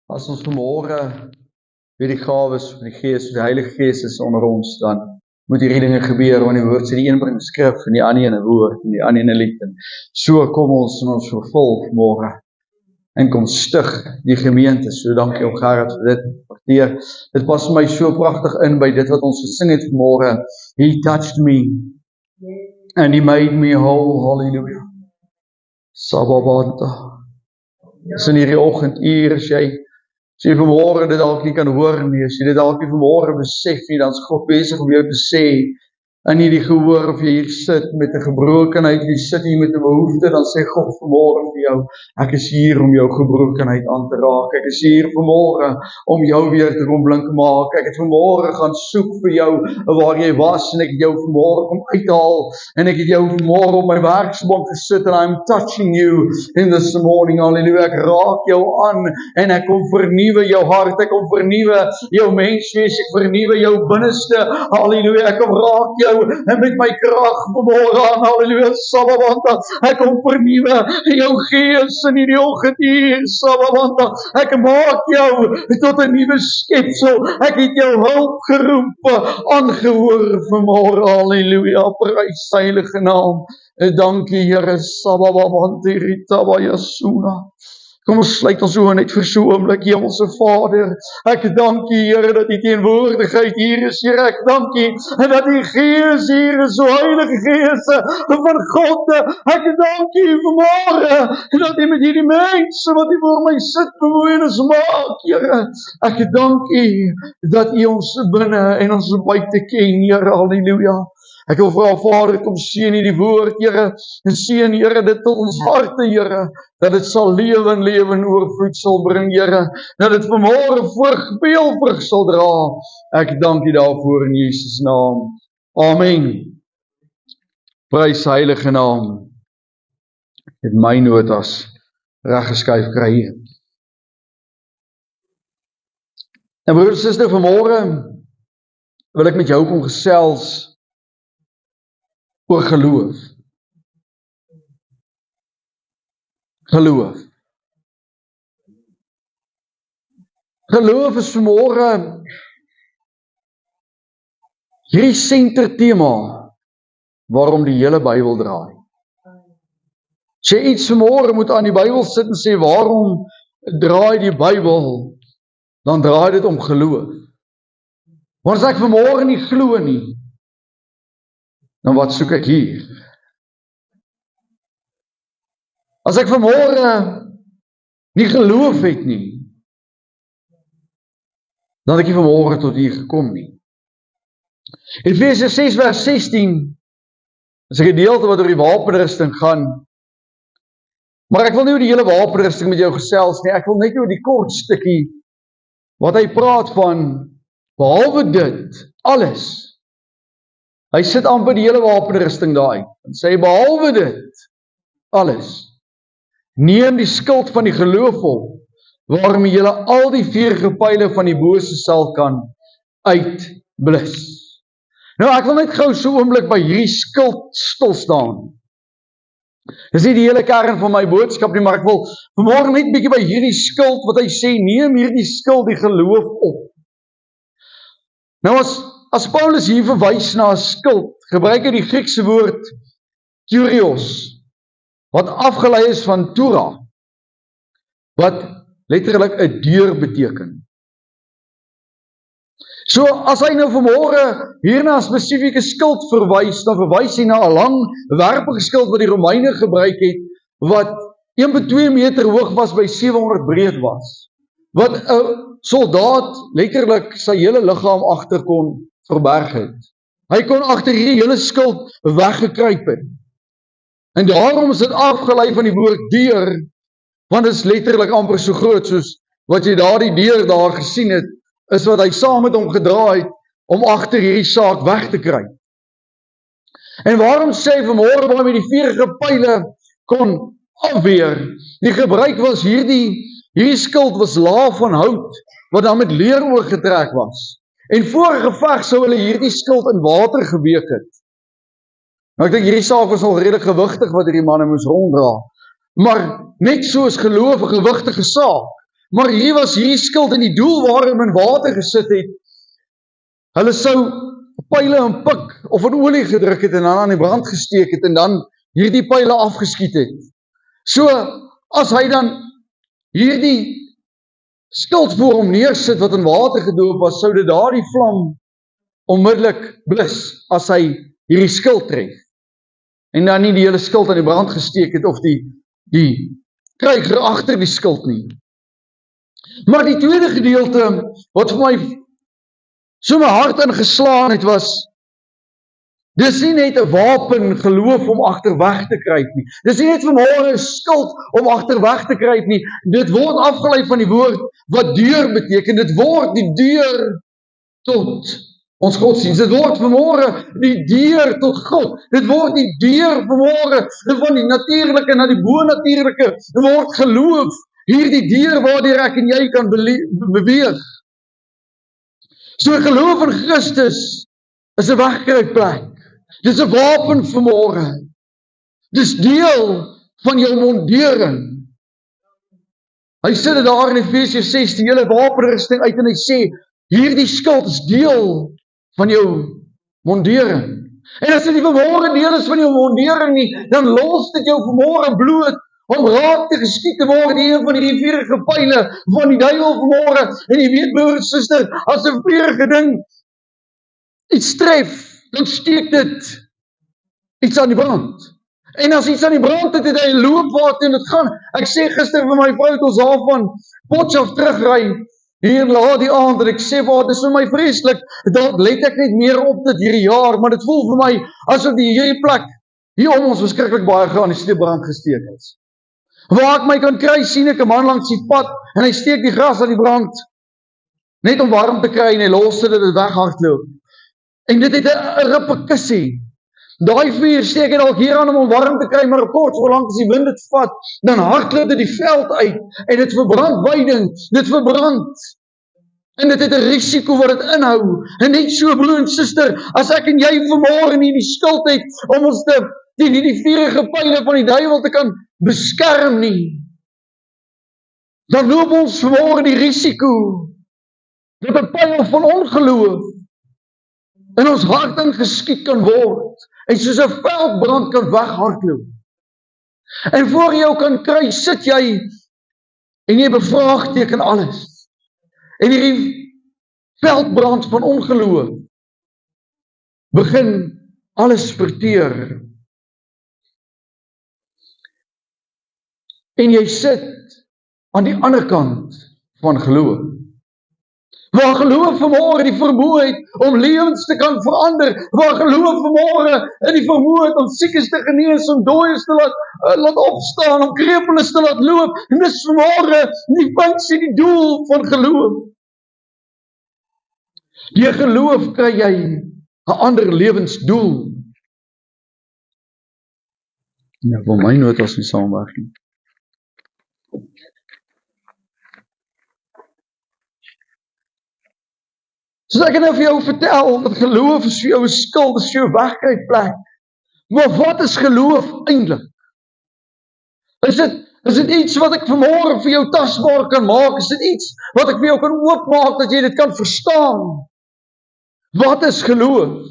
As ons vanmôre weer die gawes van die Gees, die Heilige Gees is onder ons, dan moet hierdie dinge gebeur, want die woord sê die een bring skrif, en die ander een 'n woord, en die ander een 'n lied. En so kom ons in ons vervolg môre, en kom stig die gemeente. So dankie ook Gerard vir dit. Waardeer. Dit pas vir my so pragtig in by dit wat ons gesing het vanmôre. He touched me, and he made me whole. Hallelujah. Sababanta. Dis in hierdie oggenduur, as jy vanmôre dit dalk nie kan hoor nie, as jy dit dalk nie vanmôre besef nie, dan is God besig om jou te sê, in hierdie gehoor, of jy hier sit met 'n gebrokenheid, jy sit hier met 'n behoefte, dan sê God vanmôre vir jou, ek is hier om jou gebrokenheid aan te raak, ek is hier vanmôre om jou weer te kom blink maak, ek het vanmôre gaan soek vir jou, waar jy was, en ek het jou vanmôre kom uithaal, en ek het jou vanmôre op my werksbank gesit, and I'm touching you in this morning, hallelujah, ek raak jou aan, en ek kom vernuwe jou hart, ek kom vernuwe jou menswees, ek vernuwe jou binneste, hallelujah, ek kom raak jou, en met my krag vanmôre aan, hallelujah, Sababanta, ek kom vernuwe jou gees in hierdie oggenduur, Sababanta, ek maak jou tot 'n nuwe skepsel, ek het jou hulp geroep, aangehoor vanmôre, hallelujah, prys sy heilige naam, dankie Here, Sababanta, Ritaba Yasuna. Kom ons sluit ons oë net vir so 'n oomblik, Hemelse Vader. Ek dank U, Here, dat U teenwoordigheid hier is, Here. Ek dank U en dat U Gees hier is, so Heilige Gees van God. Ek dank U vanmôre dat U met hierdie mense wat U voor my sit bewoners maak, Here. Ek dank U dat U ons binne en ons buite ken, Here. Halleluja. Ek wil vra, Vader, kom seën hierdie woord, Here, en seën, Here, dit tot ons harte, Here, dat dit sal lewe en lewe en oorvloed sal bring, Here, dat dit vanmôre veel vrug sal dra. Ek dank U daarvoor in Jesus naam. Amen. Prys sy heilige naam. Ek het my notas reggeskryf kry hier. En broers en susters, vanmôre wil ek met jou kom gesels oor geloof. Geloof. Geloof is vanmôre hierdie sentertema waarom die hele Bybel draai. As jy iets vanmôre moet aan die Bybel sit en sê, waarom draai die Bybel, dan draai dit om geloof. Want as ek vanmôre nie glo nie, dan wat soek ek hier? As ek vanmôre nie geloof het nie, dan het ek nie vanmôre tot hier gekom nie. Efesiërs 6 vers 16 is 'n gedeelte wat oor die wapenrusting gaan. Maar ek wil nie oor die hele wapenrusting met jou gesels nie, ek wil net oor die kort stukkie wat hy praat van, behalwe dit, alles. Hy sit amper die hele wapenrusting daai, en sê, behalwe dit, alles. Neem die skild van die geloof op, waarmee julle al die vuurige pyle van die bose sal kan uitblus. Nou, ek wil net gou so 'n oomblik by hierdie skild stil staan. Dis nie die hele kern van my boodskap nie, maar ek wil vanmôre net bietjie by hierdie skild, wat hy sê, neem hierdie skild, die geloof op. Nou, as Paulus hier verwys na 'n skild, gebruik hy die Griekse woord kurios, wat afgelei is van Torah, wat letterlik 'n deur beteken. So, as hy nou vanmôre hier na 'n spesifieke skild verwys, dan verwys hy na 'n lang, werpige skild wat die Romeine gebruik het, wat 1,2 meter hoog was, by 700 breed was, wat 'n soldaat letterlik sy hele liggaam agter kon verberg het. Hy kon agter hierdie hele skild weggekruip het. En daarom is dit afgelei van die woord deur, want dit is letterlik amper so groot soos wat jy daardie deur daar gesien het, is wat hy saam met hom gedra het, om agter hierdie saak weg te kry. En waarom sê hy vanmôre, waarom hy die vuurige pyle kon afweer? Die gebruik was hierdie skild was laaf van hout, wat dan met leer oorgetrek was. En voor 'n geveg sou hulle hierdie skild in water geweek het. Nou ek dink hierdie saak was al redelik gewigtig wat hierdie manne moes ronddra. Maar net so is geloof 'n gewigtige saak. Maar hier was hierdie skuld en die doel waarom in water gesit het. Hulle sou pyle en pik of in olie gedruk het en dan aan die brand gesteek het en dan hierdie pyle afgeskiet het. So, as hy dan hierdie skuld voor hom neersit wat in water gedoop was, sou dit daardie vlam onmiddellik blus as hy hierdie skuld tref. En dan nie die hele skuld aan die brand gesteek het of die kryger agter die skuld nie. Maar die tweede gedeelte wat vir my so my hart ingeslaan het was, dis nie net 'n wapen geloof om agterweg te kruip nie. Dis nie net vanmôre 'n skuld om agterweg te kruip nie. Dit word afgelei van die woord wat deur beteken. Dit word die deur tot ons godsdienst. Dit word vanmôre die deur tot God. Dit word die deur vanmôre van die natuurlike na die bonatuurlike. Dit word geloof. Hierdie deur waardeur ek en jy kan beweeg. So geloof in Christus is 'n wegkruipplek. Dis 'n wapen vanmôre. Dis deel van jou mondering. Hy sê dit daar in Efesiërs 6, die hele wapenrusting uit en hy sê, hierdie skuld is deel van jou mondering. En as dit nie vanmôre deel is van jou mondering nie, dan los dit jou vanmôre bloot om raak te geskiet te word die een van die vurige pyle van die duiwel vanmôre. En jy weet, broer en suster, as 'n vurige ding iets tref, dan steek dit iets aan die brand. En as iets aan die brand het, het hy loopwater en dit gaan. Ek sê gister vir my vrou, het ons daar van Potchefstroom terugry, hier laat die aand, en ek sê, wat is vir my vreeslik, dan let ek net meer op dit hierdie jaar, maar dit voel vir my, asof die hierdie plek, hier om ons beskiklik baie gaan, die steekbrand gesteek is. Waar ek my kan kry, sien ek 'n man langs die pad, en hy steek die gras aan die brand, net om warm te kry, en hy los dit weghardloop. En dit het 'n reperkussie. Daai vuur steek hy dalk hier aan om warm te kry, maar kort solank as die wind dit vat, dan hardloop dit die veld uit, en dit verbrand weiding, dit verbrand. En dit het 'n risiko wat dit inhou. En net so, broer en suster, as ek en jy vanmôre nie die skuld het, om ons teen die vurige pyle van die duiwel te kan beskerm nie, dan loop ons vanmôre die risiko, dat 'n pyl van ongeloof in ons hart ingeskiet kan word, en soos 'n veldbrand kan weghardloop. En voor jy jou kan kry, sit jy, en jy bevraagteken alles. En hierdie veldbrand van ongeloof begin alles verteer. En jy sit aan die ander kant van geloof. Waar geloof vanmôre die vermoë het om lewens te kan verander, waar geloof vanmôre in die vermoë het om siekes te genees, om dooies te laat opstaan, om krepeles te laat loop, en dis vanmôre die funksie, die doel van geloof. Deur geloof kry jy 'n ander lewensdoel. Ja, vir my nooit as nie saamwerk nie. So ek kan nou vir jou vertel, dat geloof is vir jou 'n skuld, is vir jou 'n wegkruipplek. Maar wat is geloof eintlik? Is dit iets wat ek vanmôre vir jou tasbaar kan maak? Is dit iets wat ek vir jou kan oopmaak, dat jy dit kan verstaan? Wat is geloof?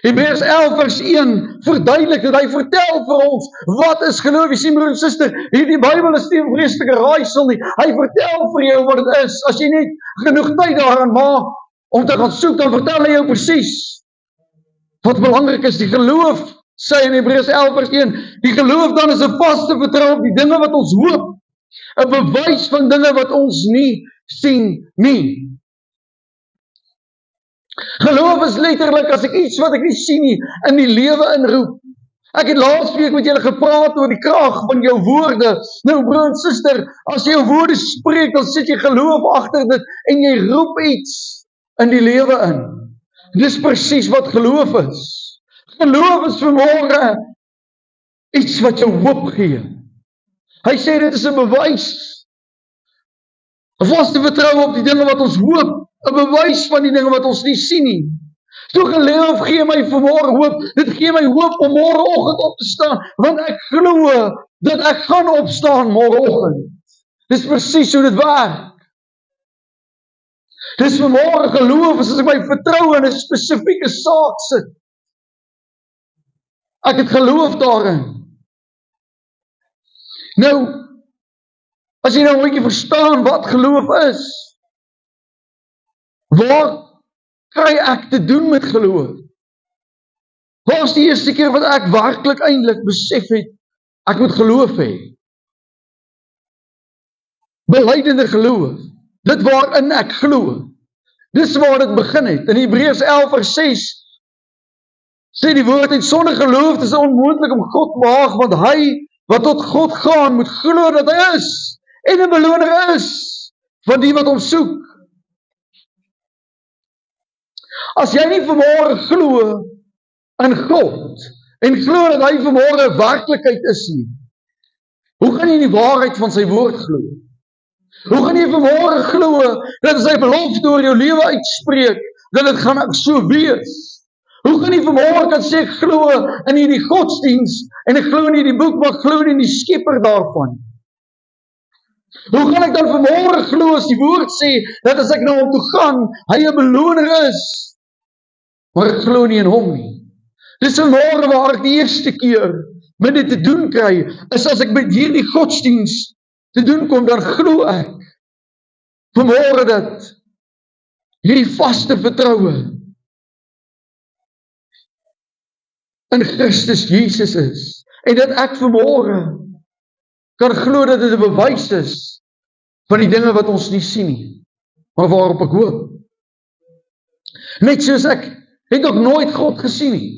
Hebreërs 11 vers 1 verduidelik dat hy vertel vir ons, wat is geloof? Jy sien, broer en suster, hierdie Bybel is nie 'n vreeslike raaisel nie. Hy vertel vir jou wat dit is. As jy net genoeg tyd daaraan maak om te gaan soek, dan vertel hy jou presies wat belangrik is. Die geloof, sê in Hebreërs 11 vers 1, die geloof dan is 'n vaste vertroue op die dinge wat ons hoop, 'n bewys van dinge wat ons nie sien nie. Geloof is letterlik as ek iets wat ek nie sien nie, in die lewe inroep. Ek het laasweek met julle gepraat oor die krag van jou woorde. Nou broer en suster, as jy jou woorde spreek, dan sit jy geloof agter dit, en jy roep iets in die lewe in. Dis presies wat geloof is. Geloof is vanmôre iets wat jou hoop gee. Hy sê dit is 'n bewys. 'n vaste vertroue op die dinge wat ons hoop, 'n bewys van die dinge wat ons nie sien nie. So geloof gee my vanmôre hoop. Dit gee my hoop om môreoggend op te staan, want ek glo dat ek gaan opstaan môreoggend. Dis presies hoe dit werk. Dis vanmôre geloof, as ek my vertroue in 'n spesifieke saak sit. Ek het geloof daarin. Nou, as jy nou 'n bietjie verstaan wat geloof is, waar kry ek te doen met geloof? Waar is die eerste keer wat ek werklik eintlik besef het, ek moet geloof hê? Belydenende geloof, dit waarin ek glo. Dis waar dit begin het. In Hebreërs 11:6 sê die woord, en sonder geloof is dit onmoontlik om God te behaag, want hy wat tot God gaan, moet glo dat hy is, en 'n beloner is van die wat hom soek. As jy nie vanmôre glo in God, en glo dat hy vanmôre werklikheid is nie, hoe gaan jy die waarheid van sy woord glo? Hoe gaan jy vanmôre glo dat sy belofte oor jou lewe uitspreek, dat dit gaan so wees? Hoe gaan jy vanmôre kan sê, ek glo in hierdie godsdiens, en ek glo in hierdie boek, maar ek glo in die skepper daarvan? Hoe gaan ek dan vanmôre glo as die woord sê, dat as ek na hom toe gaan, hy 'n beloner is, maar ek glo nie in hom nie? Dis vanmôre waar ek die eerste keer met dit te doen kry, is as ek met hierdie godsdiens te doen kom, dan glo ek vanmôre dat hierdie vaste vertroue in Christus Jesus is, en dat ek vanmôre kan glo dat dit 'n bewys is van die dinge wat ons nie sien nie, maar waarop ek hoop. Net soos ek het nog nooit God gesien nie.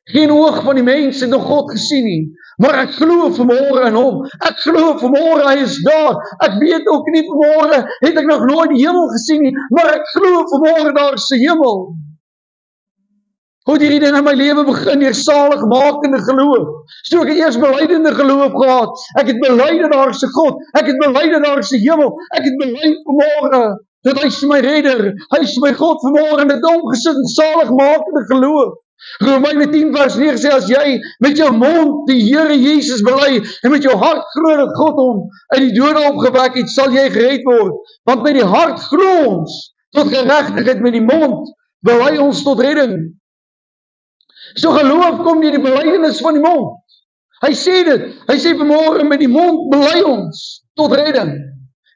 Geen oog van die mens het nog God gesien nie, maar ek glo vanmôre in hom. Ek glo vanmôre hy is daar. Ek weet ook nie vanmôre het ek nog nooit die hemel gesien nie, maar ek glo vanmôre daar is 'n hemel. Hoe het hierdie ding in my lewe begin? Deur saligmakende geloof. So ek het eers belydende geloof gehad. Ek het bely dat daar is 'n God. Ek het bely dat daar is 'n hemel. Ek het bely vanmôre dat hy is my redder. Hy is my God vanmôre, en dit omgesit in saligmakende geloof. Romeine 10:9 sê, as jy met jou mond die Here Jesus bely en met jou hart glo dat God hom uit die dode opgewek het, sal jy gered word. Want met die hart glo ons tot geregtigheid, met die mond bely ons tot redding. So geloof kom deur die belydenis van die mond. Hy sê dit. Hy sê vanmôre, met die mond bely ons tot redding,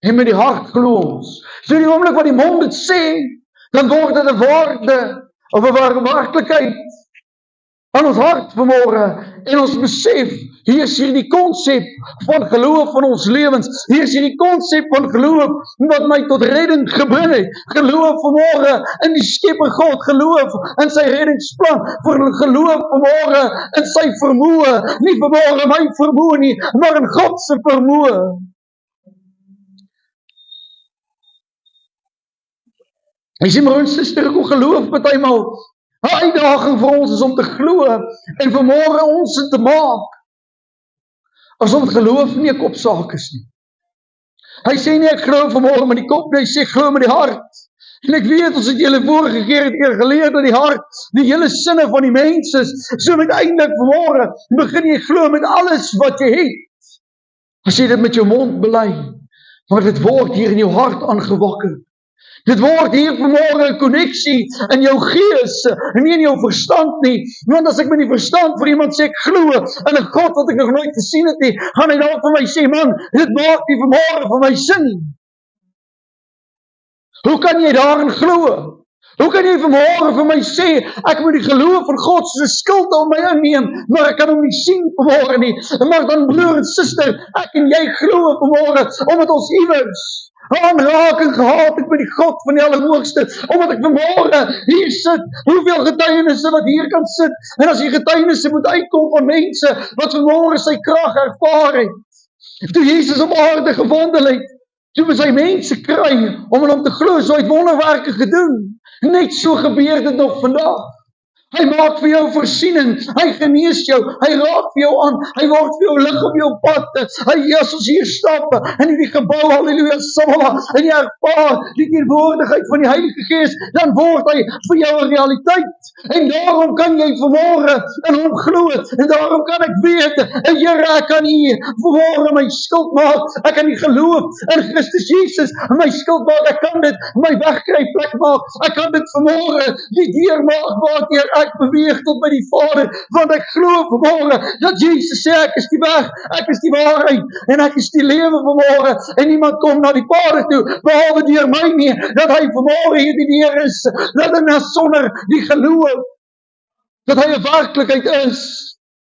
en met die hart glo ons. So die oomblik wat die mond dit sê, dan word dit 'n waarde of 'n werklikheid aan ons hart vanmôre, en ons besef, hier is hierdie konsep van geloof van ons lewens, hier is hierdie konsep van geloof wat my tot redding gebring het, geloof vanmôre in die skepper God, geloof in sy reddingsplan, geloof vanmôre in sy vermoë, nie vanmôre my vermoë nie, maar in God se vermoë. Jy sien broer en suster, hoe geloof partymal 'n uitdaging vir ons is om te glo en vanmôre ons te maak asof geloof nie 'n kopsaak is nie. Hy sê nie ek glo vanmôre met die kop nie, hy sê glo met die hart. En ek weet, ons het julle vorige keer geleer dat die hart die hele sinne van die mens is. So uiteindelik vanmôre begin jy glo met alles wat jy het. As jy dit met jou mond bely, maar dit word hier in jou hart aangewakker. Dit word hier vanmôre 'n koneksie in jou gees, en nie in jou verstand nie. Want as ek met die verstand vir iemand sê ek glo in 'n God wat ek nog nooit gesien het nie, gaan hy dan vir my sê, man, dit maak nie vanmôre vir my sin nie. Hoe kan jy daarin glo? Hoe kan jy vanmôre vir my sê, ek moet die geloof van God se skuld op my inneem, maar ek kan hom nie sien vanmôre nie. Maar dan broer en suster, ek en jy glo vanmôre, omdat ons iewers aanraking gehad het met die God van die Allerhoogste, omdat ek vanmôre hier sit, hoeveel getuienisse wat hier kan sit, en as die getuienisse moet uitkom van mense, wat vanmôre sy krag ervaar het, toe Jesus op aarde gewandel het, toe moes hy mense kry, om in hom te glo, so hy het wonderwerke gedoen, net so gebeur dit nog vandag, Hy maak vir jou voorsiening, hy genees jou, hy raak vir jou aan, hy word vir jou lig op jou pad, hy, as ons hier stap, in die gebou, halleluja, samala, en jy ervaar die teenwoordigheid van die Heilige Gees, dan word hy vir jou 'n realiteit, en daarom kan jy vanmôre in hom glo, en daarom kan ek weet, en Here, ek kan nie vanmôre my skuld maak, ek kan nie geloof in Christus Jesus, my skuld maak, ek kan dit my wegkry plek maak, ek kan dit vanmôre die deur maak, waar ek beweeg tot by die Vader, want ek glo vanmôre, dat Jesus sê, ek is die weg, ek is die waarheid, en ek is die lewe vanmôre, en niemand kom na die Vader toe, behalwe deur my nie, dat hy vanmôre hier die deur is, dat hy sonder die geloof, dat hy 'n werklikheid is,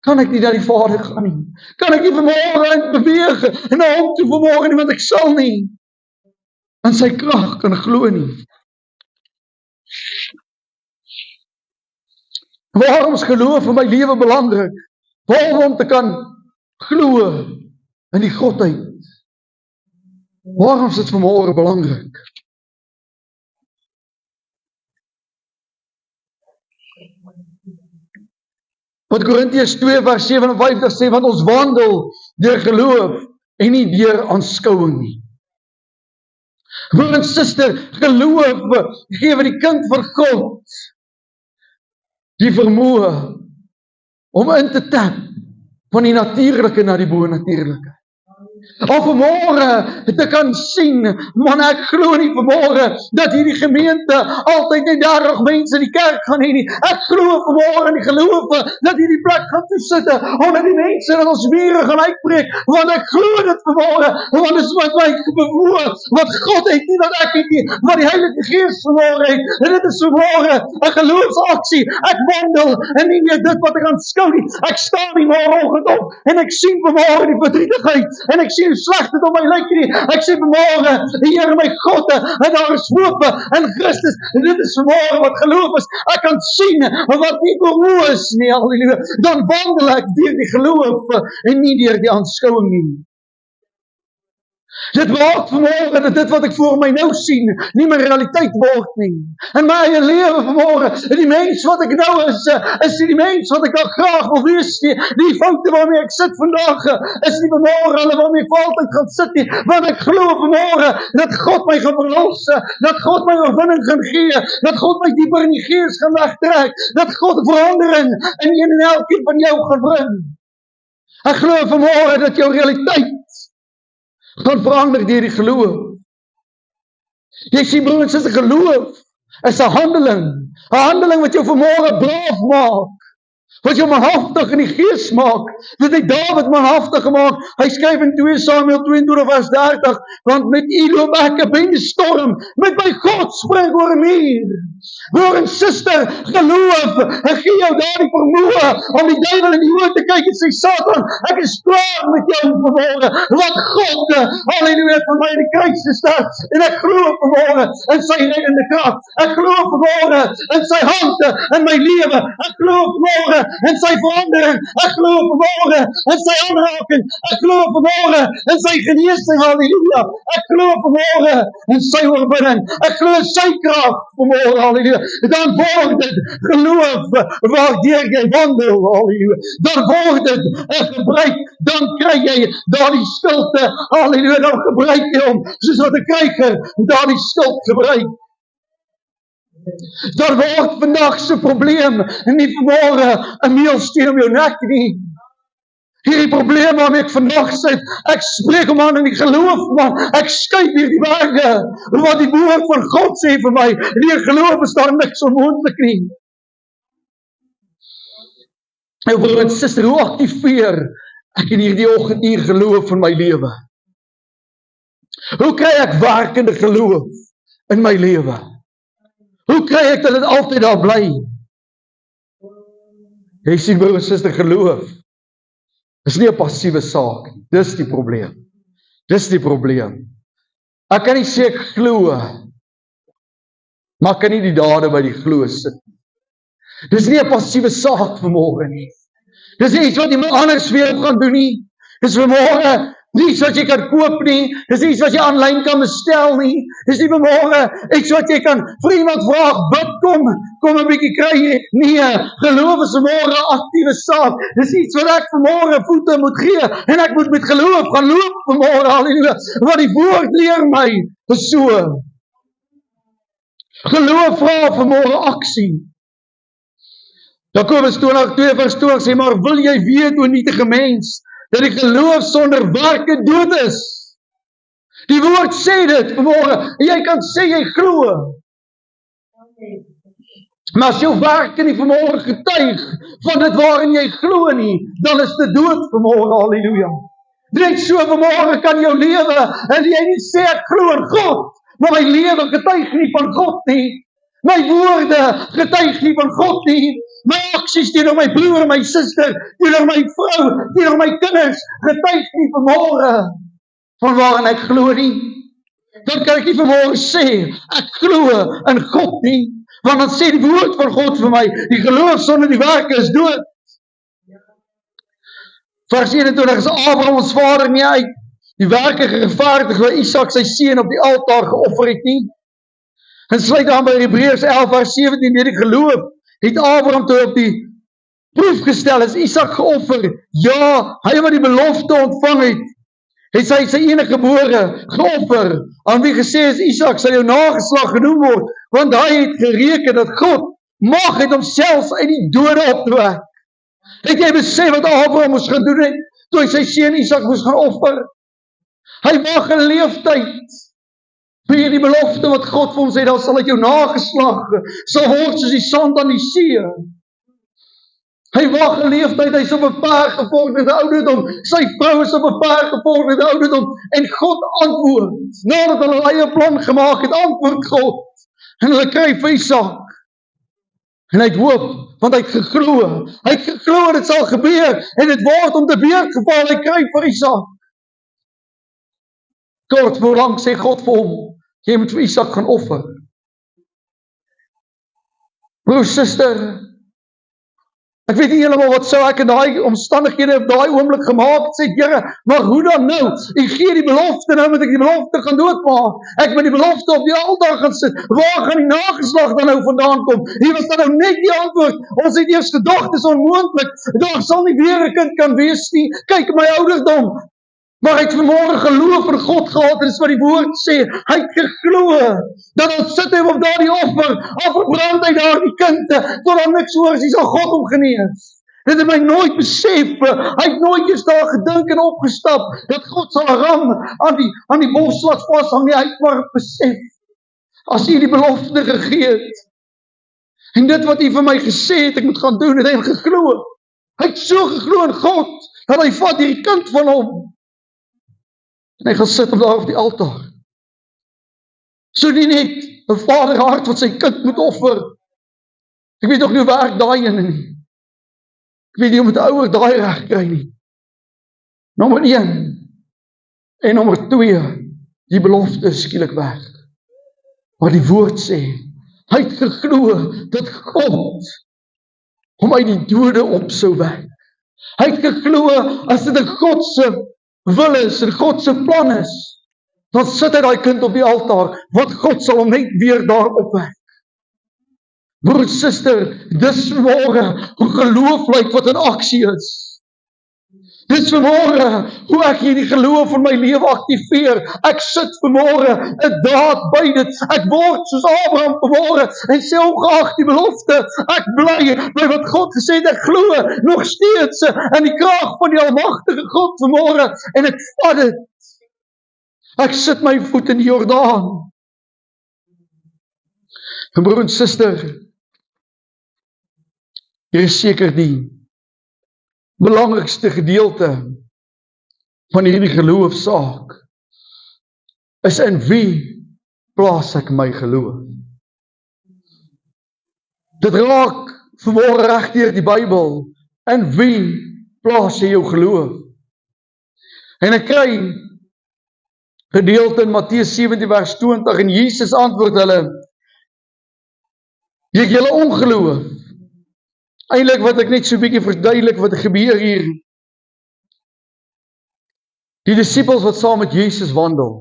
kan ek nie na die Vader gaan nie, kan ek nie vanmôre beweeg, na hom toe vanmôre nie, want ek sal nie, in sy krag kan glo nie. Waarom is geloof in my lewe belangrik? Waarom om te kan glo in die Godheid? Waarom is dit vanmôre belangrik? Wat Korintiërs 2 vers 57 sê, want ons wandel deur geloof en nie deur aanskouing nie. Broer en suster, geloof gee vir die kind van God die vermoë om in te tap van die natuurlike na die bonatuurlike. Of vanmôre te kan sien, man, ek glo nie vanmôre dat hierdie gemeente altyd net 30 mense in die kerk gaan hê nie. Ek glo vanmôre in die geloof dat hierdie plek gaan toesit onder die mense dat ons mure gaan uitbreek, want ek glo dit vanmôre, want dit is wat my bewoor, wat God het nie, wat ek het nie, wat die Heilige Gees vanmôre het, en dit is vanmôre 'n geloofsaksie. Ek wandel en nie meer dit wat ek aanskou nie. Ek staan nie môreoggend op en ek sien vanmôre die verdrietigheid en ek sien hoe sleg dit op my lyk nie. Ek sê vanmôre, Here my God, en daar is hoop in Christus. En dit is vanmôre wat geloof is. Ek kan sien wat nie behoor is nie, halleluja. Dan wandel ek deur die geloof en nie deur die aanskouing nie. Dit maak vanmôre dat dit wat ek voor my nou sien, nie my realiteit word nie. In my eie lewe vanmôre, die mens wat ek nou is die mens wat ek dan graag wil wees nie. Die foute waarmee ek sit vandag, is nie vanmôre hulle waarmee ek altyd gaan sit nie, want ek glo vanmôre dat God my gaan verlos, dat God my oorwinning gaan gee, dat God my dieper in die gees gaan wegtrek, dat God verandering in een en elkeen van jou gaan bring. Ek glo vanmôre dat jou realiteit gaan verander deur die geloof. Jy sien broer en suster, geloof is 'n handeling wat jou vanmôre braaf maak, wat jou manhaftig in die gees maak. Dit het Dawid manhaftig gemaak. Hy skryf in 2 Samuel 22 vers 30, want met U loop ek 'n bendestorm, met my God spring oor 'n muur. Broer en suster, geloof gee jou daardie vermoë om die duiwel in die oë te kyk en sê, Satan, ek is klaar met jou vanmôre, want God, halleluja, vir my in die kruis gestaan, en ek glo vanmôre in sy reddende krag, ek glo vanmôre in sy hand in my lewe, ek glo vanmôre in sy verandering, ek glo vanmôre in sy aanraking, ek glo vanmôre in sy genesing, halleluja, ek glo vanmôre in sy oorwinning, ek glo in sy krag vanmôre, halleluja. Dan word dit geloof waardeur jy wandel, halleluja. Dan word dit 'n gebruik, dan kry jy daardie stilte, halleluja, dan gebruik jy hom, soos wat 'n kryger daardie stilte gebruik. Daar word vandag se probleem nie vanmôre 'n meelsteen om jou nek nie. Hierdie probleem waarmee ek vandag sit, ek spreek hom aan in die geloof, man, ek skuif hierdie berge, wat die woord van God sê vir my, die geloof is daar niks onmoontlik nie. Nou broer en suster, hoe aktiveer ek in hierdie oggend hier geloof in my lewe? Hoe kry ek werkende geloof in my lewe? Hoe kry ek dat dit altyd daar bly? Jy sien broer en suster, geloof is nie 'n passiewe saak nie. Dis die probleem. Dis die probleem. Ek kan nie sê ek glo, maar ek kan nie die dade by die glo sit nie. Dis nie 'n passiewe saak vanmôre nie. Dis nie iets wat iemand anders vir jou gaan doen nie. Dis vanmôre Nie iets wat jy kan koop nie, dis iets wat jy aanlyn kan bestel nie, dis nie vanmôre iets wat jy kan vir iemand vraag, bid kom 'n bietjie kry, nee, geloof is vanmôre 'n aktiewe saak, dis iets wat ek vanmôre voete moet gee, en ek moet met geloof gaan loop vanmôre, halleluja, want die woord leer my, is so. Geloof vra vanmôre aksie. Jakobus 2 vers 20 sê, maar wil jy weet, o nietige mens, dat die geloof sonder werke dood is? Die woord sê dit vanmôre, en jy kan sê jy glo. Maar as jou werke nie vanmôre getuig van dit waarin jy glo nie, dan is dit dood vanmôre, halleluja. Net so vanmôre kan jou lewe, en jy nie sê ek glo in God, maar my lewe getuig nie van God nie. My woorde getuig nie van God nie. My aksies teenoor my broer, my suster, teenoor my vrou, teenoor my kinders, getuig nie vanmôre van waarin ek glo nie. Dan kan ek nie vanmôre sê, ek glo in God nie, want dan sê die woord van God vir my, die geloof sonder die werke is dood. Vers 21 is Abraham ons vader nie uit die werke gerechtvaardig, waar Isak sy seun op die altaar geoffer het nie. En sluit aan by Hebreërs 11 vers 17, deur die geloof het Abraham toe op die proef gestel, is Isak geoffer. Ja, hy wat die belofte ontvang het sy enige gebore geoffer, aan wie gesê is, Isak sal jou nageslag genoem word, want hy het gereken dat God mag het homself uit die dode op te wek. Het jy besef wat Abraham moes gaan doen het, toe hy sy seun Isak moes gaan offer? Hy wag 'n leeftyd, vir die belofte wat God vir hom sê, dan sal uit jou nageslag sal word soos die sand aan die see. Hy wag 'n leeftyd, hy is op 'n paar gevorderde ouderdom, sy vrou is op 'n paar gevorderde ouderdom, en God antwoord, nadat hulle eie plan gemaak het, antwoord God, en hulle kry vir Isak, en hy het hoop, want hy het geglo, dit sal gebeur, en dit word om te beurtgeval, hy kry vir Isak. Kort voorlang sê God vir hom, jy moet vir Isak gaan offer. Broer, suster, ek weet nie helemaal wat sou ek in daai omstandighede op daai oomblik gemaak, sê Here, maar hoe dan nou? Ek gee die belofte, nou moet ek die belofte gaan doodmaak. Ek moet die belofte op die altaar gaan sit. Waar gaan die nageslag dan nou vandaan kom? Hier was dan nou net die antwoord. Ons het eers gedacht, dis onmoontlik. Daar sal nie weer 'n kind kan wees nie. Kyk my ouderdom. Maar hy het vanmôre geloof in God gehad, en dis wat die woord sê, hy het geglo, dan sit hy op daardie offer, al verbrand hy daar die kind, tot dan niks hoor, hy sal God hom genees. Dit het my nooit besef, hy het nooit eens daar gedink en opgestap, dat God sal 'n ram aan die bos laat vashang nie, hy het maar besef, as hy die belofte gegee het, en dit wat hy vir my gesê het, ek moet gaan doen, het hy geglo. Hy het so geglo in God, dat hy vat hierdie kind van hom, en hy gaan sit op daar op die altaar. So nie net 'n vaderhart wat sy kind moet offer. Ek weet nog nie hoe werk daai ene nie. Ek weet nie hoe met 'n ouer daai reg kry nie. Nommer 1 en nommer 2, die belofte is skielik weg. Maar die woord sê, hy het geglo dat God hom uit die dode op sou wek. Hy het geglo as dit 'n God se wil is, en God se plan is, dan sit hy daai kind op die altaar, want God sal hom net weer daar opwek. Broer, suster, dis vanmôre hoe geloof lyk wat in aksie is. Dis vanmôre hoe ek hierdie geloof in my lewe aktiveer. Ek sit vanmôre 'n daad by dit. Ek word soos Abraham vanmôre en sê ongeag die belofte, ek bly by wat God gesê het, ek glo nog steeds in die krag van die almagtige God vanmôre, en ek vat dit. Ek sit my voet in die Jordaan. En broer en suster, hier is seker die belangrikste gedeelte van hierdie geloofsaak is in wie plaas ek my geloof. Dit raak vanmôre reg deur die Bybel, in wie plaas jy jou geloof? En ek kry gedeelte in Matteus 17 vers 20, en Jesus antwoord hulle, jy het julle ongeloof. Eintlik wat ek net so 'n bietjie verduidelik wat gebeur hier. Die disippels wat saam met Jesus wandel,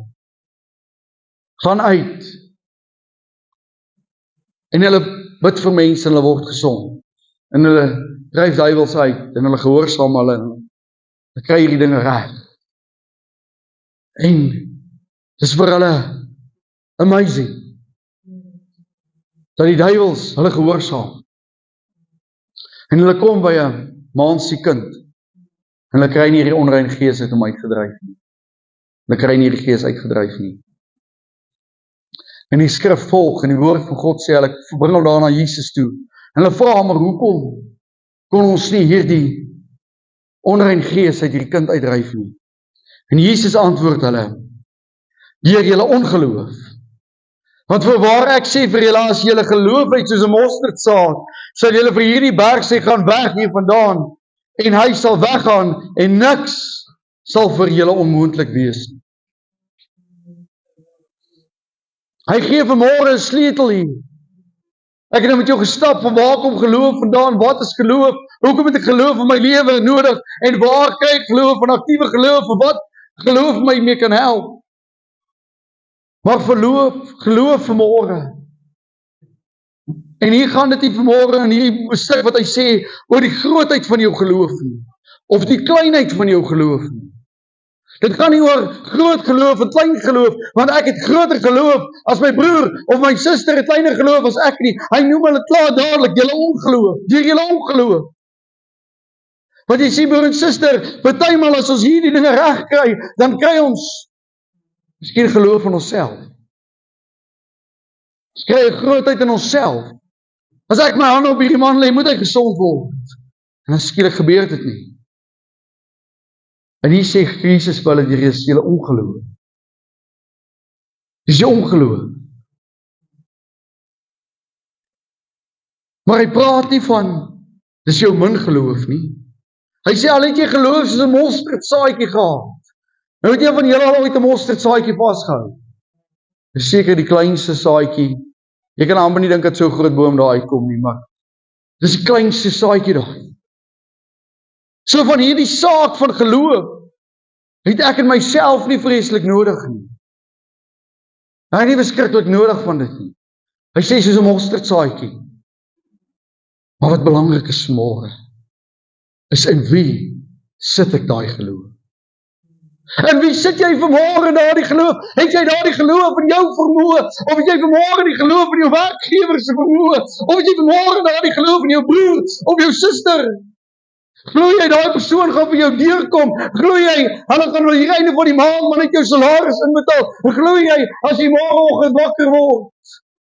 gaan uit en hulle bid vir mense en hulle word gesond. En hulle dryf duiwels uit en hulle gehoorsaam hulle en hulle kry hierdie dinge reg. En dis vir hulle amazing dat die duiwels hulle gehoorsaam. En hulle kom by 'n maansie kind en hulle kry nie hierdie onrein gees uit hom uitgedryf nie. Hulle kry nie hierdie gees uitgedryf nie. En die skrif volg en die woord van God sê hulle bring hom daar na Jesus toe. En hulle vra maar hoekom kon ons nie hierdie onrein gees uit hierdie kind uitdryf nie? En Jesus antwoord hulle, deur julle ongeloof. Want voorwaar ek sê vir julle, as julle geloof het soos 'n mosterdsaad, sal julle vir hierdie berg sê, gaan weg hier vandaan, en hy sal weggaan, en niks sal vir julle onmoontlik wees. Hy gee vanmôre 'n sleutel hier. Ek het nou met jou gestap van waar kom geloof vandaan, wat is geloof, hoekom het ek geloof in my lewe nodig, en waar kry ek geloof, en aktiewe geloof, en wat geloof my mee kan help. Maar geloof vanmôre. En hier gaan dit nie vanmôre in hierdie stuk wat hy sê, oor die grootheid van jou geloof nie, of die kleinheid van jou geloof nie. Dit gaan nie oor groot geloof en klein geloof, want ek het groter geloof as my broer, of my suster het kleiner geloof as ek nie. Hy noem hulle klaar dadelik, julle ongeloof, deur julle ongeloof. Want jy sien broer en suster, partymal as ons hierdie dinge reg kry, dan kry ons miskien geloof in onsself. Ons kry 'n grootheid in onsself. As ek my hande op hierdie man lê, moet hy gesond word. En dan skielik gebeur dit nie. En hier sê Jesus vir hulle, hier is julle ongeloof. Dis jou ongeloof. Maar hy praat nie van, dis jou min geloof nie. Hy sê, al het jy geloof soos 'n mosterdsaadjie gehad. Nou het jy van julle al ooit 'n mosterdsaadjie vasgehou. Dis seker die kleinste saadjie. Jy kan amper nie dink dat so 'n groot boom daar uitkom nie, maar dis die kleinste saadjie daar. So van hierdie saak van geloof het ek in myself nie vreeslik nodig nie. Hy het nie beskiklik nodig van dit nie. Hy sê soos 'n mosterdsaadjie. Maar wat belangrik is môre, is in wie sit ek daai geloof? En wie sit jy vanmôre daardie geloof? Het jy daardie geloof in jou vermoë? Of het jy vanmôre die geloof in jou werkgewer se vermoë? Of het jy vanmôre daardie geloof in jou broer of jou suster? Glo jy daai persoon gaan vir jou deurkom? Glo jy hulle gaan die einde van die maand maar net jou salaris inbetaal? Glo jy as jy môreoggend wakker word,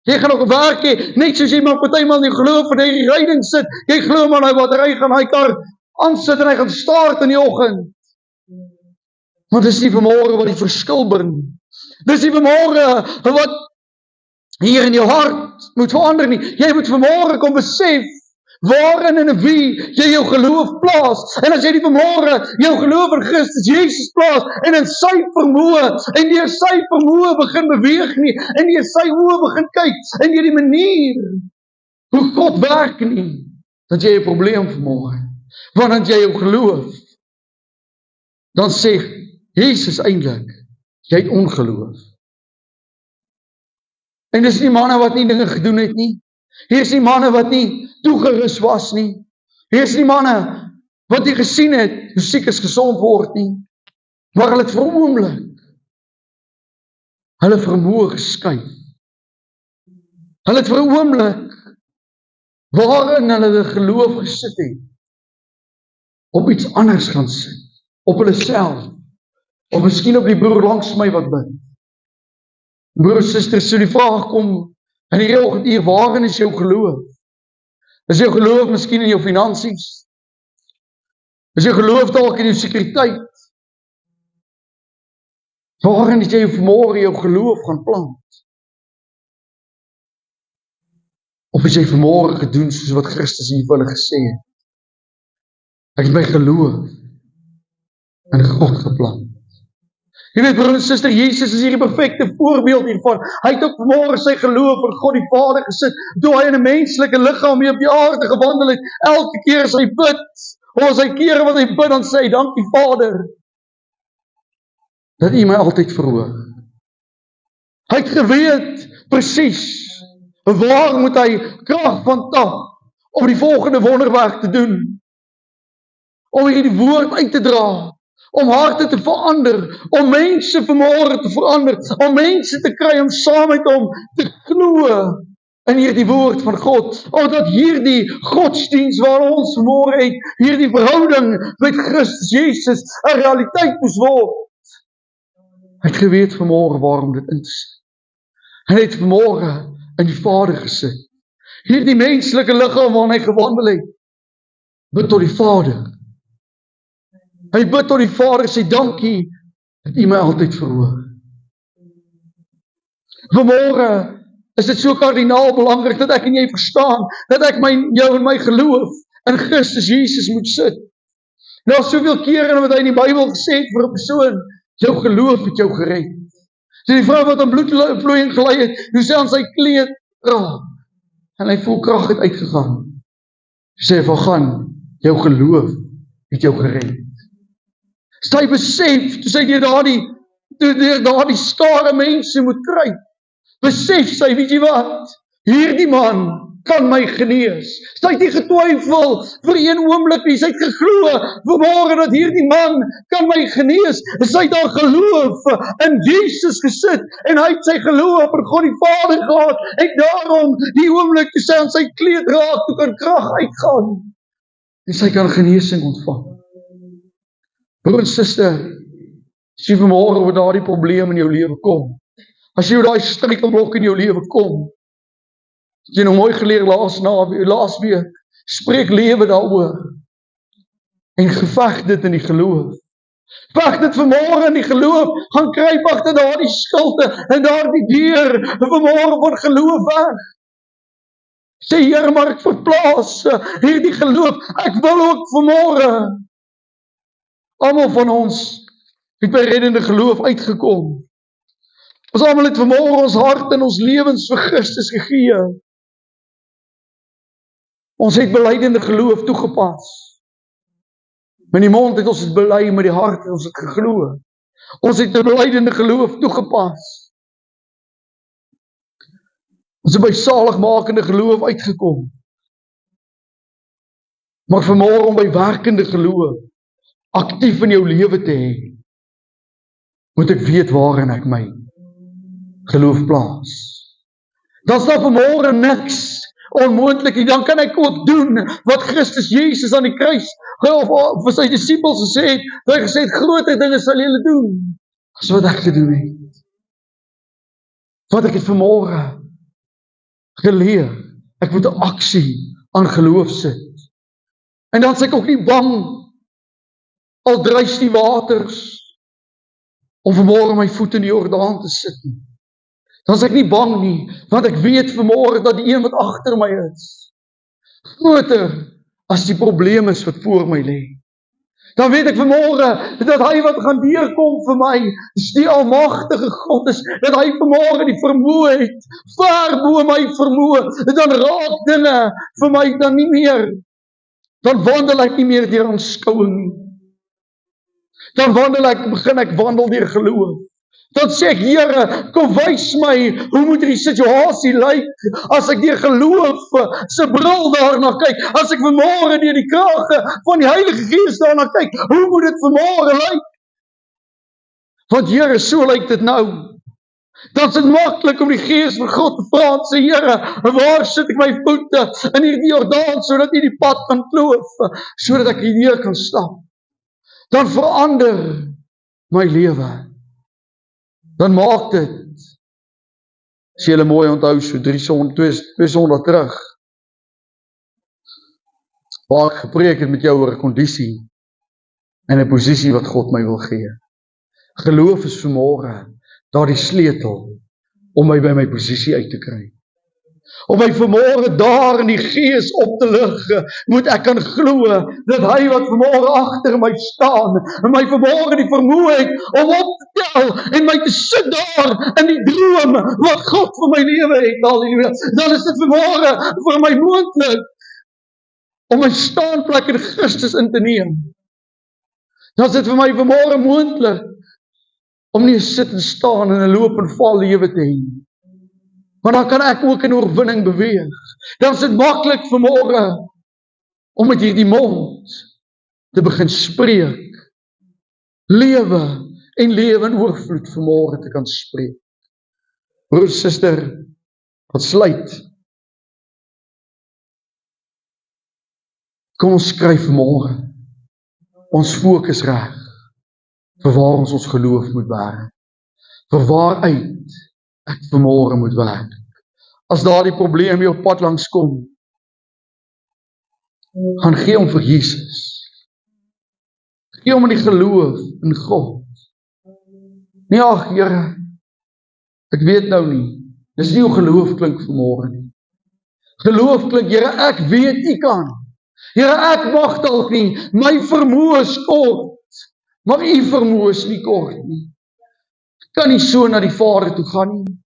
jy gaan nog werk hê, net soos jy maar partymal nie glo van die ryding sit, jy glo maar hy battery gaan hy kar aansit en hy gaan start in die oggend. Want dis nie vanmôre wat die verskil bring. Dis nie vanmôre wat hier in jou hart moet verander nie. Jy moet vanmôre kom besef waarin en in wie jy jou geloof plaas. En as jy die vanmôre jou geloof in Christus Jesus plaas en in sy vermoë en deur sy vermoë begin beweeg nie en deur sy oë begin kyk en deur die manier hoe God werk nie, dat jy 'n probleem vanmôre. Want as jy jou geloof, dan sê Jesus eintlik, jy het ongeloof. En dis nie manne wat nie dinge gedoen het nie. Hier is nie manne wat nie toegerus was nie. Hier is nie manne wat nie gesien het hoe siekes gesond word nie. Maar hulle het vir 'n oomblik hulle vermoë geskuif. Hulle het vir 'n oomblik waarin hulle geloof gesit het, op iets anders gaan sit, op hulle self. Of miskien op die broer langs my wat bid. Broer en suster, so die vraag kom, in die oggenduur, waarin is jou geloof? Is jou geloof miskien in jou finansies? Is jou geloof dalk in jou sekuriteit? Waarin het jy vanmôre jou geloof gaan plant? Of is jy vanmôre gedoen soos wat Christus hier vir hulle gesê het? Ek het my geloof in God geplant. Jy weet, broer en suster, Jesus is hier die perfekte voorbeeld hiervan. Hy het ook vanmôre sy geloof in God die Vader gesit, toe hy in 'n menslike liggaam hier op die aarde gewandel het. Elke keer as hy bid, of as hy kere wat hy bid, dan sê hy, dankie Vader. dat U my altyd verhoor. Hy het geweet, presies, waar moet hy krag van tap, om die volgende wonderwerk te doen, om hierdie woord uit te dra, om harte te verander, om mense vanmôre te verander, om mense te kry om saam met hom te glo in hierdie woord van God, omdat hierdie godsdiens waar ons vanmôre het, hierdie verhouding met Christus Jesus 'n realiteit moes word. Hy het geweet vanmôre waarom dit in te sit. Hy het vanmôre in die Vader gesit. Hierdie menslike liggaam waarin hy gewandel het, bid tot die Vader. Hy bid tot die Vader, sê dankie dat U my altyd verhoor. Vanmôre is dit so kardinaal belangrik dat ek en jy verstaan, dat ek jou en my geloof in Christus Jesus moet sit. Nou soveel kere wat hy in die Bybel gesê het vir 'n persoon, jou geloof het jou gered. So die vrou wat aan bloedvloeiing gely het, hoe sy aan sy kleed raak, en hy voel krag het uitgegaan. Sy sê, "Van gaan, jou geloof het jou gered." Sy besef, toe sy deur daardie skare mense moet kry, besef sy, weet jy wat, hierdie man kan my genees. Sy het nie getwyfel vir een oomblik nie, sy het geglo vanmôre dat hierdie man kan my genees. Sy het daar geloof in Jesus gesit, en hy het sy geloof in God die Vader gehad, en daarom die oomblik toe sy aan sy kleed raak, toe kan krag uitgaan, en sy kan genesing ontvang. Broer en suster, as jy vanmôre oor daardie probleem in jou lewe kom, as jy oor daai struikelblok in jou lewe kom, het jy nou mooi geleer laas week, spreek lewe daaroor, en geveg dit in die geloof. Veg dit vanmôre in die geloof, gaan kruip agter daardie skilte, en daardie deur, vanmôre van geloof weg. Sê, Here, maar ek verplaas hierdie geloof, ek wil ook vanmôre. Almal van ons het by reddende geloof uitgekom. Ons almal het vanmôre ons hart en ons lewens vir Christus gegee. Ons het belydenende geloof toegepas. Met die mond het ons het bely, met die hart het ons het geglo. Ons het 'n belydenende geloof toegepas. Ons het by saligmakende geloof uitgekom. Maar vanmôre om by werkende geloof aktief in jou lewe te hê, moet ek weet waarin ek my geloof plaas. Dan is daar vanmôre niks onmoontlik nie, dan kan ek ook doen wat Christus Jesus aan die kruis vir sy disippels gesê het, hy gesê het, groter dinge sal julle doen, as wat ek gedoen het. Want ek het vanmôre geleer, ek moet 'n aksie aan geloof sit. En dan is ek ook nie bang, al druis die waters, om vanmôre my voet in die Jordaan te sit nie. Dan is ek nie bang nie, want ek weet vanmôre dat die een wat agter my is, groter as die probleem is wat voor my lê. Dan weet ek vanmôre dat hy wat gaan deurkom vir my, is die almagtige God is, dat hy vanmôre die vermoë het, ver bo my vermoë, dan raak dinge vir my dan nie meer, dan wandel ek nie meer deur aanskouing nie. Dan begin ek wandel deur geloof. Dan sê ek, Here, kom wys my, hoe moet die situasie lyk, as ek deur geloof se bril daarna kyk, as ek vanmôre deur die krag van die Heilige Gees daarna kyk, hoe moet dit vanmôre lyk? Want Here, so lyk dit nou. Dan is dit maklik om die Gees van God te vra, sê Here, waar sit ek my voete in hierdie Jordaan, sodat U die pad kan kloof, sodat ek hier kan stap. Dan verander my lewe. Dan maak dit, as julle mooi onthou, so 2 Sondae terug, waar ek gepreek het met jou oor 'n kondisie en 'n posisie wat God my wil gee. Geloof is vanmôre daardie sleutel om my by my posisie uit te kry. Om my vanmôre daar in die Gees op te lig, moet ek kan glo dat hy wat vanmôre agter my staan, en my vanmôre die vermoë het om op te tel en my te sit daar in die droom wat God vir my lewe het. Halleluja. Dan is dit vanmôre vir my moontlik om my staanplek in Christus in te neem. Dan is dit vir my vanmôre moontlik om nie 'n sit en staan en 'n loop en val lewe te hê nie. Maar dan kan ek ook in oorwinning beweeg. Dan is dit maklik vanmôre om met hierdie mond te begin spreek. Lewe en lewe in oorvloed vanmôre te kan spreek. Broer, suster, wat sluit. Kom ons skryf vanmôre ons fokus reg vir waar ons geloof moet bære. Vir waaruit ek vanmôre moet werk. As daardie probleem jou pad langs kom, gaan gee hom vir Jesus. Gee hom in die geloof in God. Nee, ag Here, ek weet nou nie. Dis nie hoe geloof klink vanmôre nie. Geloof klink, Here, ek weet U kan. Here, ek mag dalk nie, my vermoë is kort, maar U vermoë is nie kort nie. Ek kan nie so na die Vader toe gaan nie.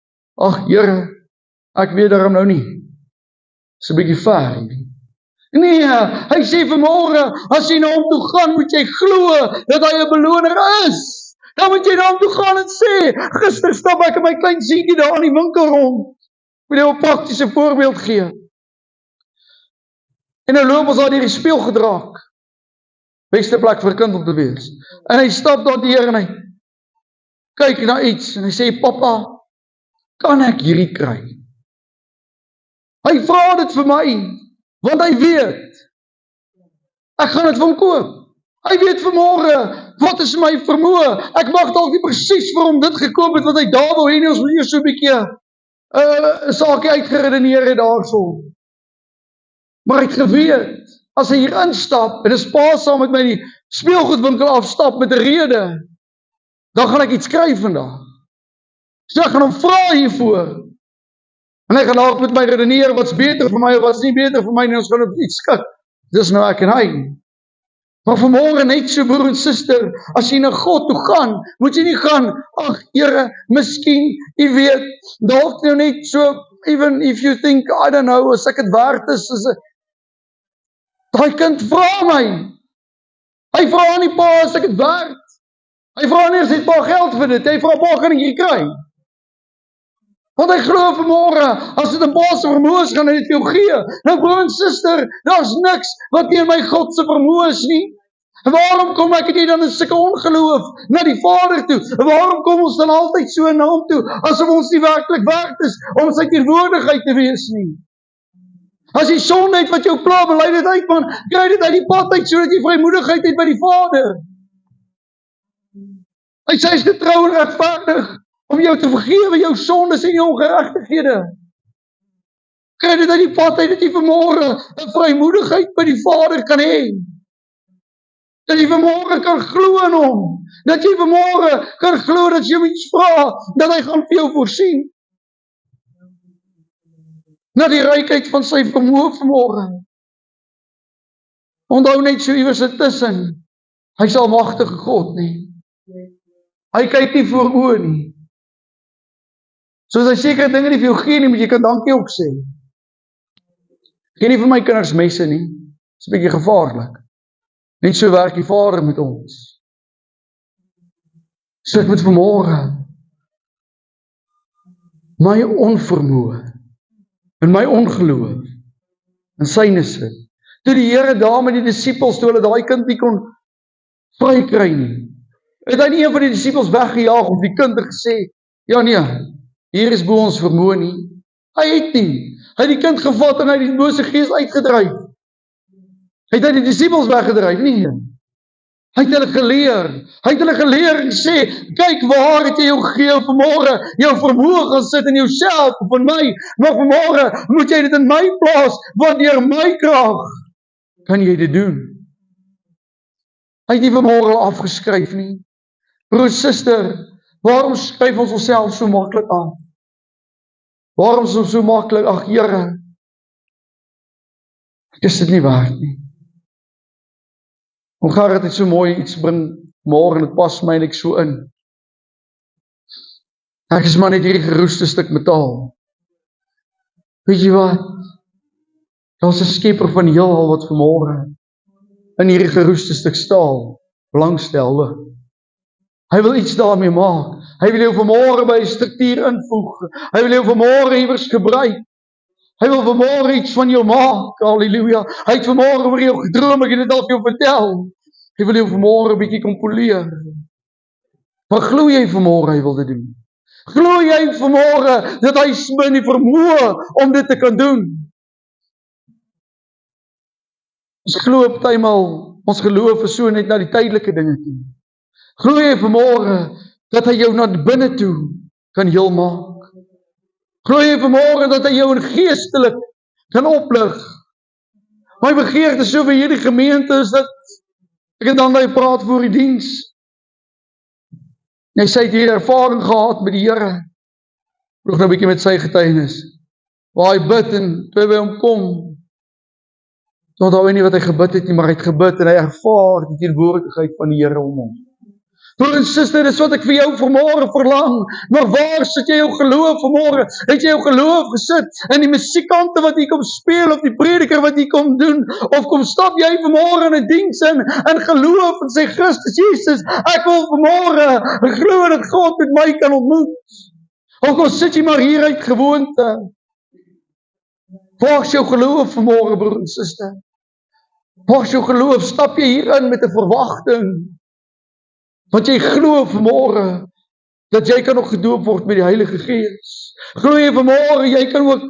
Ag Here, ek weet daarom nou nie. Dis 'n bietjie ver nie. Nee, hy sê vanmôre, as jy na hom toe gaan, moet jy glo dat hy 'n beloner is. Dan moet jy na hom toe gaan en sê, gister stap ek in my klein seentjie daar in die winkel rond. Ek wil jou 'n praktiese voorbeeld gee. En nou loop ons daar deur die speelgoedrak. Beste plek vir 'n kind om te wees. En hy stap daar deur en hy kyk na iets en hy sê, "Pappa, kan ek hierdie kry?" Hy vra dit vir my, want hy weet, ek gaan dit vir hom koop. Hy weet vanmôre, wat is my vermoë? Ek mag dalk nie presies vir hom dit gekoop het wat hy daar wil hê nie, ons moet eers so 'n bietjie 'n saakie uitgeredeneer het daarso. Maar hy het geweet, as hy hier instap, en is pa saam met my die speelgoedwinkel afstap met 'n rede, dan gaan ek iets kry vandag. So ek gaan hom vra hiervoor. En hy gaan dalk met my redeneer, wat's beter vir my, wat's nie beter vir my, en ons gaan op iets skik. Dis nou ek en hy. Maar vanmôre net so, broer en suster, as jy na God toe gaan, moet jy nie gaan, ag Here, miskien, jy weet, dalk nou net so, even if you think, I don't know, as ek het werd is, daai kind vra my. Hy vra aan die pa, as ek het werd. Hy vra nie as hy pa geld vir dit, hy vra, pa, kan ek hier kry? Want hy glo vanmôre, as dit 'n pa se vermoë is, gaan hy dit vir jou gee. Nou broer en suster, daar's niks wat teen my God se vermoë is nie. En waarom kom ek en jy dan in sulke ongeloof na die Vader toe? En waarom kom ons dan altyd so na hom toe, asof ons nie werklik werd is om sy teenwoordigheid te wees nie? As jy sonde het wat jou pla, bely dit uit, man, kry dit uit die pad uit, sodat jy vrymoedigheid het by die Vader. Hy sê hy's getrou en regverdig om jou te vergewe jou sondes en jou ongeregtighede. Kry dit uit die pad uit, dat jy vanmôre 'n vrymoedigheid by die Vader kan hê. Dat jy vanmôre kan glo in hom. Dat jy vanmôre kan glo dat jy hom iets vra, dat hy gaan vir jou voorsien. Na die rykheid van sy vermoë vanmôre. Onthou net so iewers intussen, hy's almagtige God nie. Hy kyk nie voor oë nie. Soos hy sekere dinge nie vir jou gee nie, moet jy kan dankie ook sê. Gee nie vir my kinders messe nie. Dis 'n bietjie gevaarlik. Net so werk die Vader met ons. So ek moet vanmôre my onvermoë en my ongeloof in syne sit. Toe die Here daar met die disippels, toe hulle daai kind nie kon vry kry nie, het hy nie een van die disippels weggejaag of die kind gesê, ja nee, hier is bo ons vermoë nie. Hy het nie. Hy het die kind gevat en hy het die bose gees uitgedryf. Het hy die disippels weggedryf? Nee. Hy het hulle geleer en sê, kyk waar het jy jou gegee vanmôre, jou vermoë gaan sit in jouself of in my, maar vanmôre moet jy dit in my plaas, want deur my krag kan jy dit doen. Hy het nie vanmôre afgeskryf nie. Broer, suster, waarom skryf ons onsself so maklik af? Waarom is ons so maklik, ag Here, ek is dit nie werd nie. Hoe gaan dit so mooi iets bring môre en dit pas my net so in. Ek is maar net hierdie geroeste stuk metaal. Weet jy wat? Daar's 'n skepper van die heelal wat vanmôre in hierdie geroeste stuk staal belangstel. Hy wil iets daarmee maak. Hy wil jou vanmôre by 'n struktuur invoeg. Hy wil jou vanmôre iewers gebruik. Hy wil vanmôre iets van jou maak. Halleluja. Hy het vanmôre oor jou gedroom, ek het dit al vir jou vertel. Hy wil jou vanmôre 'n bietjie kom poleer. Maar glo jy vanmôre hy wil dit doen? Glo jy vanmôre dat hy in die vermoë om dit te kan doen? Ons glo partymal, ons geloof is so net na die tydelike dinge toe. Glo jy vanmôre dat hy jou na binne toe kan heel maak? Glo jy vanmôre dat hy jou in geestelik kan oplig? My begeerte so vir hierdie gemeente is dat ek het dan praat voor die diens. Hy sê hy het hier ervaring gehad met die Here. Vroeg nou 'n bietjie met sy getuienis. Waar hy bid en toe by hom kom. Toe onthou hy nie wat hy gebid het nie, maar hy het gebid en hy ervaar die teenwoordigheid van die Here om hom. Broer en suster, dis wat ek vir jou vanmôre verlang. Maar waar sit jy jou geloof vanmôre? Het jy jou geloof gesit in die musiekkante wat hier kom speel, of die prediker wat hier kom doen? Of kom stap jy vanmôre in 'n diens in geloof en sê, Christus Jesus, ek wil vanmôre glo dat God met my kan ontmoet. Of kom sit jy maar hier uit gewoonte? Waar is jou geloof vanmôre, broer en suster? Waar is jou geloof? Stap jy hierin met 'n verwagting? Want jy glo vanmôre dat jy kan nog gedoop word met die Heilige Gees. Glo jy vanmôre jy kan ook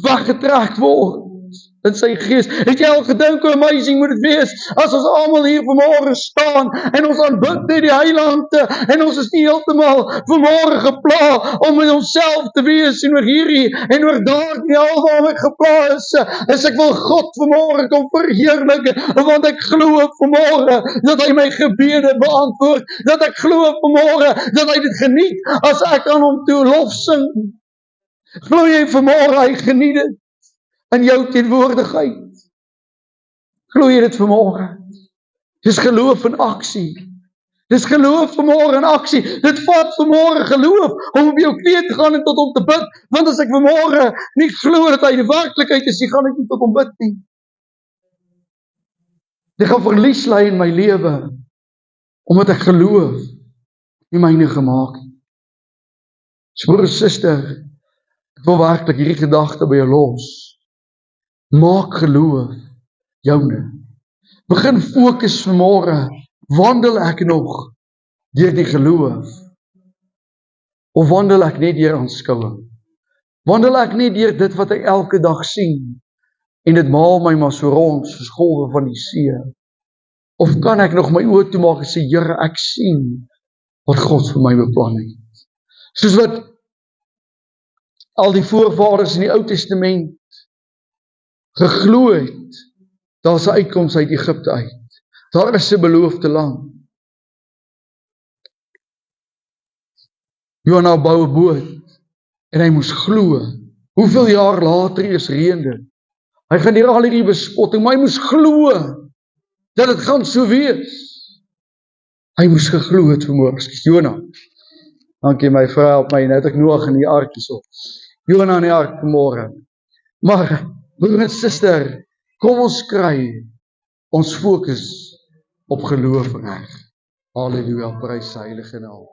weggetrek word in sy Gees. Het jy al gedink hoe amazing moet dit wees as ons almal hier vanmôre staan en ons aanbid net die Heiland en ons is nie heeltemal vanmôre gepla om met onsself te wees en oor hierdie en oor daardie al waarmee ek gepla is ek wil God vanmôre kom verheerlik want ek glo vanmôre dat hy my gebede beantwoord, dat ek glo vanmôre dat hy dit geniet as ek aan hom toe lof sing. Glo jy vanmôre hy geniet dit in jou teenwoordigheid? Glo jy dit vanmôre? Dis geloof in aksie. Dis geloof vanmôre in aksie. Dit vat vanmôre geloof om op jou knieë te gaan en tot hom te bid. Want as ek vanmôre nie glo dat hy die werklikheid is, gaan ek nie tot hom bid nie. Ek gaan verlies lê in my lewe omdat ek geloof nie myne gemaak het. Broer en suster, ek wil werklik hierdie gedagte by jou los. Maak geloof joune. Begin fokus vanmôre. Wandel ek nog deur die geloof? Of wandel ek net deur aanskouing? Wandel ek net deur dit wat ek elke dag sien en dit maal my maar so rond soos golwe van die see? Of kan ek nog my oë toemaak en sê, Here, ek sien wat God vir my beplan het? Soos wat al die voorvaders in die Ou Testament geglo het, daar is 'n uitkoms uit Egipte uit. Daar is 'n beloofde land. Jona bou 'n boot en hy moes glo. Hoeveel jaar later eers reën dit? Hy gaan hier al hierdie bespotting, maar hy moes glo dat dit gaan so wees. Hy moes geglo het vanmôre. Jona. Dankie my vrou, help my, nou het ek Noag in die ark hierso. Jona in die ark vanmôre. Maar broer en suster, kom ons kry ons fokus op geloof reg. Halleluja, prys sy heilige naam.